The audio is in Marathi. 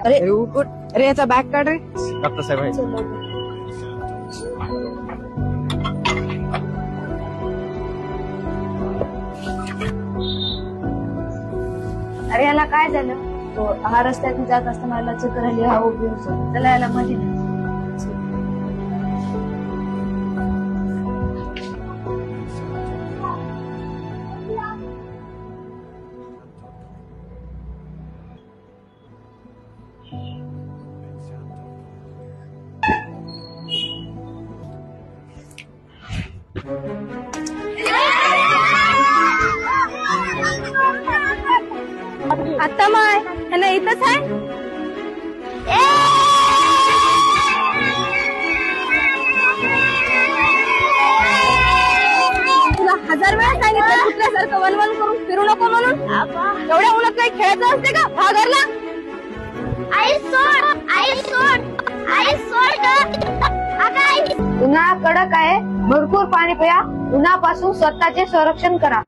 अरे उठ अरे याचा बॅग काढ रे. डॉक्टर साहेब आहे. अरे याला काय झालं? तो हा रस्त्यातून जात असताना याला चक्कर आली, हा उभी होतो. त्याला याला मध्ये नाही. आता माय ह्याला इथंच आहे. तुला 1000 वेळा सांगितलं कुठल्यासारखं वनवन करून फिरू नको म्हणून. एवढ्या उन्हात काही खेळायचं असते का भागरला? आई सोड, आई सोड, आई सोड. उन्हाळा कडक आहे, भरपूर पाणी प्या. उन्हापासून स्वतःचे संरक्षण करा.